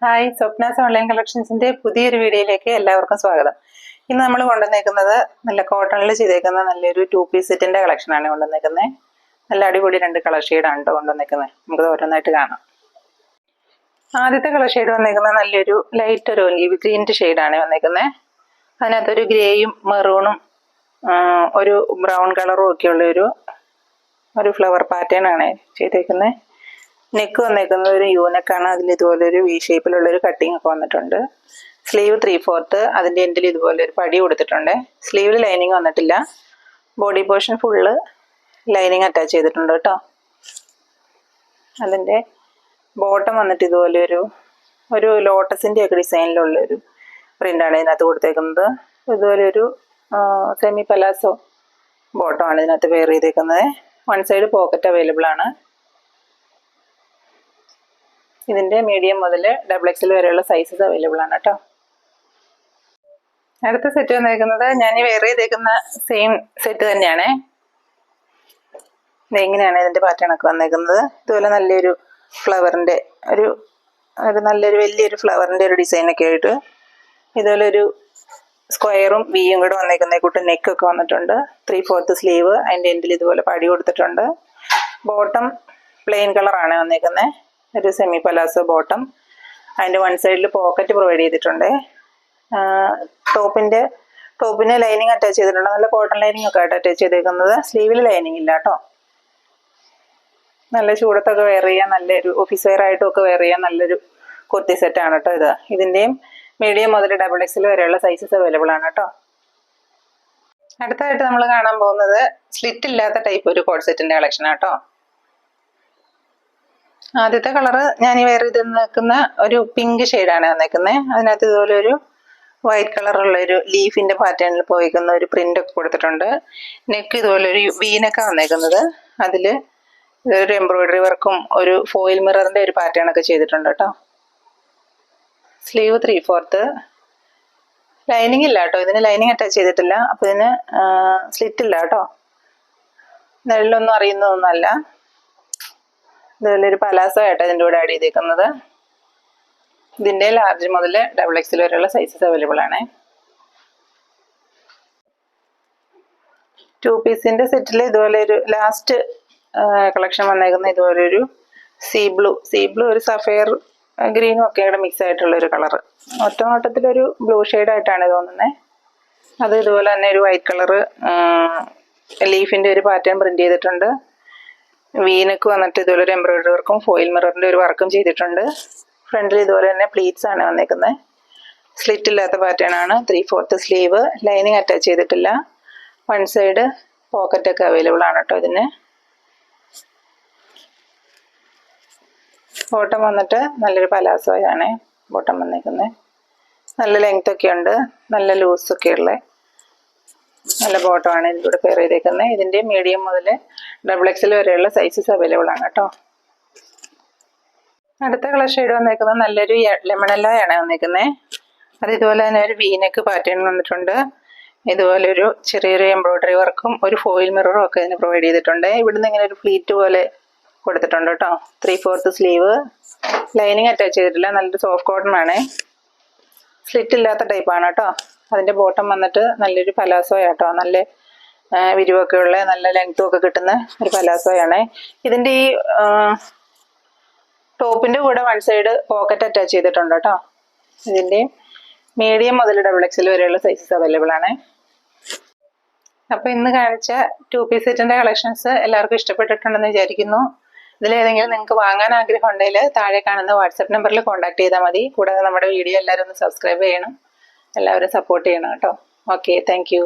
Hi, Swapna's online കളക്ഷൻസിന്റെ പുതിയൊരു വീഡിയോയിലേക്ക് എല്ലാവർക്കും സ്വാഗതം. ഇന്ന് നമ്മൾ കൊണ്ടുവന്നേക്കുന്നത് നല്ല കോട്ടണിൽ ചെയ്തേക്കുന്ന നല്ലൊരു 2 പീസ് സെറ്റിന്റെ കളക്ഷനാണ് കൊണ്ടുവന്നേക്കുന്നത്. നല്ല അടിപൊളി 2 കളർ ഷെയ്ഡാണ് കേട്ടോ കൊണ്ടുവന്നേക്കുന്നത്. നമുക്ക് ഓരോന്നായിട്ട് കാണാം. ആദ്യത്തെ കളർ ഷെയ്ഡ് വന്നേക്കുന്നത് നല്ലൊരു ലൈറ്റ് ഒരു ഒലിവ് ഗ്രീൻ്റെ ഷെയ്ഡാണ് വന്നേക്കുന്നത്. അതിനകത്തൊരു ഗ്രേയും മെറൂണും ഒരു ബ്രൗൺ കളറും ഒക്കെ ഉള്ള ഒരു ഫ്ലവർ പാറ്റേൺ ആണ് ചെയ്തേക്കുന്നത്. നെക്ക് വന്നേക്കുന്നത് ഒരു യൂനെക്കാണ്. അതിൽ ഇതുപോലെ ഒരു വി ഷേപ്പിലുള്ളൊരു കട്ടിങ് ഒക്കെ വന്നിട്ടുണ്ട്. സ്ലീവ് 3/4, അതിൻ്റെ എൻഡിൽ ഇതുപോലെ ഒരു പടി കൊടുത്തിട്ടുണ്ട്. സ്ലീവിൽ ലൈനിങ് വന്നിട്ടില്ല. Body portion full lining attach ചെയ്തിട്ടുണ്ട് കേട്ടോ. അതിൻ്റെ ബോട്ടം വന്നിട്ട് ഇതുപോലെ ഒരു ലോട്ടസിൻ്റെ ഒക്കെ ഡിസൈനിലുള്ളൊരു പ്രിൻ്റാണ് ഇതിനകത്ത് കൊടുത്തേക്കുന്നത്. ഇതുപോലെ ഒരു സെമി പലാസോ ബോട്ടമാണ് ഇതിനകത്ത് വെയർ ചെയ്തേക്കുന്നത്. 1 സൈഡ് പോക്കറ്റ് അവൈലബിൾ ആണ്. ഇതിൻ്റെ മീഡിയം മുതൽ XXL വരെയുള്ള സൈസസ് അവൈലബിൾ ആണ് കേട്ടോ. അടുത്ത സെറ്റ് വന്നേക്കുന്നത് ഞാൻ ഈ വെയർ ചെയ്തേക്കുന്ന സെയിം സെറ്റ് തന്നെയാണ്. ഇതെങ്ങനെയാണ് ഇതിൻ്റെ പാറ്റേൺ ഒക്കെ വന്നേക്കുന്നത്. ഇതുപോലെ നല്ലൊരു ഫ്ലവറിൻ്റെ ഒരു നല്ലൊരു വലിയൊരു ഫ്ലവറിൻ്റെ ഒരു ഡിസൈനൊക്കെ ആയിട്ട് ഇതുപോലെ ഒരു സ്ക്വയറും വിയും കൂടെ വന്നേക്കുന്ന കൂട്ട് നെക്കൊക്കെ വന്നിട്ടുണ്ട്. 3/4 സ്ലീവ്, അതിൻ്റെ എൻഡിൽ ഇതുപോലെ പടി കൊടുത്തിട്ടുണ്ട്. ബോട്ടം പ്ലെയിൻ കളറാണ് വന്നേക്കുന്നത്. ഒരു സെമി പലാസോ ബോട്ടം. അതിൻ്റെ 1 സൈഡിൽ പോക്കറ്റ് പ്രൊവൈഡ് ചെയ്തിട്ടുണ്ട്. ടോപ്പിന് ലൈനിങ് അറ്റാച്ച് ചെയ്തിട്ടുണ്ട്. നല്ല കോട്ടൺ ലൈനിങ് ഒക്കെ ആയിട്ട് അറ്റാച്ച് ചെയ്തേക്കുന്നത്. സ്ലീവിൽ ലൈനിങ് ഇല്ല കേട്ടോ. നല്ല ചൂടത്തൊക്കെ വെയർ ചെയ്യാൻ, നല്ലൊരു ഓഫീസ് വെയർ ആയിട്ടും ഒക്കെ വെയർ ചെയ്യാൻ നല്ലൊരു കുർത്തി സെറ്റാണ് കേട്ടോ ഇത്. ഇതിൻ്റെയും മീഡിയം മുതൽ XXL വരെയുള്ള സൈസസ് അവൈലബിൾ ആണ് കേട്ടോ. അടുത്തായിട്ട് നമ്മൾ കാണാൻ പോകുന്നത് സ്ലിറ്റ് ഇല്ലാത്ത ടൈപ്പ് ഒരു കോഡ് സെറ്റിൻ്റെ കളക്ഷനാണ് കേട്ടോ. ആദ്യത്തെ കളറ് ഞാൻ ഈ വെയർ ചെയ്ത് നിൽക്കുന്ന ഒരു പിങ്ക് ഷെയ്ഡാണ് വന്നേക്കുന്നത്. അതിനകത്ത് ഇതുപോലെ ഒരു വൈറ്റ് കളറുള്ള ഒരു ലീഫിൻ്റെ പാറ്റേണിൽ പോയിക്കുന്ന ഒരു പ്രിൻ്റ് ഒക്കെ കൊടുത്തിട്ടുണ്ട്. നെക്ക് ഇതുപോലെ ഒരു വീനൊക്കെ വന്നേക്കുന്നത്. അതിൽ ഒരു എംബ്രോയിഡറി വർക്കും ഒരു ഫോയിൽ മിററിൻ്റെ ഒരു പാറ്റേൺ ഒക്കെ ചെയ്തിട്ടുണ്ട് കേട്ടോ. സ്ലീവ് 3/4. ലൈനിങ് ഇല്ല കേട്ടോ. ഇതിന് ലൈനിങ് അറ്റാച്ച് ചെയ്തിട്ടില്ല. അപ്പോൾ ഇതിന് സ്ലിറ്റ് ഇല്ല കേട്ടോ. നെല്ലൊന്നും അറിയുന്നതൊന്നുമല്ല. ഇതുപോലെ ഒരു പലാസോ ആയിട്ട് ഇതിൻ്റെ കൂടെ ആഡ് ചെയ്തേക്കുന്നത്. ഇതിൻ്റെ ലാർജ് മുതൽ XXL വരെയുള്ള സൈസസ് അവൈലബിൾ ആണ്. 2 പീസിൻ്റെ സെറ്റിൽ ഇതുപോലെ ഒരു ലാസ്റ്റ് കളക്ഷൻ വന്നേക്കുന്ന ഇതുപോലെ ഒരു സീ ബ്ലൂ ഒരു സഫയർ ഗ്രീനും ഒക്കെ ഇവിടെ മിക്സ് ആയിട്ടുള്ളൊരു കളറ്. ഒറ്റ നോട്ടത്തിലൊരു ബ്ലൂ ഷെയ്ഡായിട്ടാണ് തോന്നുന്നത്. അത് ഇതുപോലെ തന്നെ ഒരു വൈറ്റ് കളറ് ലീഫിൻ്റെ ഒരു പാറ്റേൺ പ്രിൻ്റ് ചെയ്തിട്ടുണ്ട്. വീനക്ക് വന്നിട്ട് ഇതുപോലെ ഒരു എംബ്രോയിഡറി വർക്കും ഫോയിൽ മിററിൻ്റെ ഒരു വർക്കും ചെയ്തിട്ടുണ്ട്. ഫ്രണ്ടിൽ ഇതുപോലെ തന്നെ പ്ലീറ്റ്സ് ആണ് വന്നേക്കുന്നത്. സ്ലിറ്റ് ഇല്ലാത്ത പാറ്റേൺ ആണ്. 3/4 സ്ലീവ്, ലൈനിങ് അറ്റാച്ച് ചെയ്തിട്ടില്ല. 1 സൈഡ് പോക്കറ്റൊക്കെ അവൈലബിൾ ആണ് കേട്ടോ ഇതിന്. ബോട്ടം വന്നിട്ട് നല്ലൊരു പലാസോയാണ് ബോട്ടം വന്നേക്കുന്നത്. നല്ല ലെങ്ത് ഒക്കെ ഉണ്ട്, നല്ല ലൂസൊക്കെ ഉള്ള നല്ല ബോട്ടമാണ് ഇതിൻ്റെ കൂടെ പെയർ ചെയ്തേക്കുന്നത്. ഇതിൻ്റെ മീഡിയം മുതൽ XXL വരെയുള്ള സൈസസ് അവൈലബിൾ ആണ് കേട്ടോ. അടുത്ത കളർ ഷെയ്ഡ് വന്നേക്കുന്നത് നല്ലൊരു ലെമണല്ലോയാണ് വന്നേക്കുന്നത്. അത് ഇതുപോലെ തന്നെ ഒരു വീനെക്ക് പാറ്റേൺ വന്നിട്ടുണ്ട്. ഇതുപോലെ ഒരു ചെറിയൊരു എംബ്രോയിഡറി വർക്കും ഒരു ഫോയിൽ മിററും ഒക്കെ ഇതിന് പ്രൊവൈഡ് ചെയ്തിട്ടുണ്ട്. ഇവിടുന്ന് ഇങ്ങനെ ഒരു ഫ്ലീറ്റ് പോലെ കൊടുത്തിട്ടുണ്ട് കേട്ടോ. 3/4 സ്ലീവ്, ലൈനിങ് അറ്റാച്ച് ചെയ്തിട്ടില്ല. നല്ലൊരു സോഫ്റ്റ് കോട്ടൺ ആണ്. സ്ലിറ്റ് ഇല്ലാത്ത ടൈപ്പാണ് കേട്ടോ. അതിൻ്റെ ബോട്ടം വന്നിട്ട് നല്ലൊരു പലാസോയാട്ടോ. നല്ല വിരിവൊക്കെ ഉള്ള നല്ല ലെങ്ത്തും ഒക്കെ കിട്ടുന്ന ഒരു പലാസോയാണ്. ഇതിൻ്റെ ഈ ടോപ്പിൻ്റെ കൂടെ 1 സൈഡ് പോക്കറ്റ് അറ്റാച്ച് ചെയ്തിട്ടുണ്ട് കേട്ടോ. ഇതിൻ്റെ മീഡിയം മുതൽ XXL വരെയുള്ള സൈസസ് അവൈലബിൾ ആണ്. അപ്പോൾ ഇന്ന് കാണിച്ച 2 പീസ് സെറ്റിൻ്റെ കളക്ഷൻസ് എല്ലാവർക്കും ഇഷ്ടപ്പെട്ടിട്ടുണ്ടെന്ന് വിചാരിക്കുന്നു. ഇതിലേതെങ്കിലും നിങ്ങൾക്ക് വാങ്ങാൻ ആഗ്രഹം ഉണ്ടെങ്കിൽ താഴെ കാണുന്ന വാട്സപ്പ് നമ്പറിൽ കോൺടാക്ട് ചെയ്താൽ മതി. കൂടാതെ നമ്മുടെ വീഡിയോ എല്ലാവരും ഒന്ന് സബ്സ്ക്രൈബ് ചെയ്യണം. എല്ലാവരും സപ്പോർട്ട് ചെയ്യണം കേട്ടോ. Okay, thank you.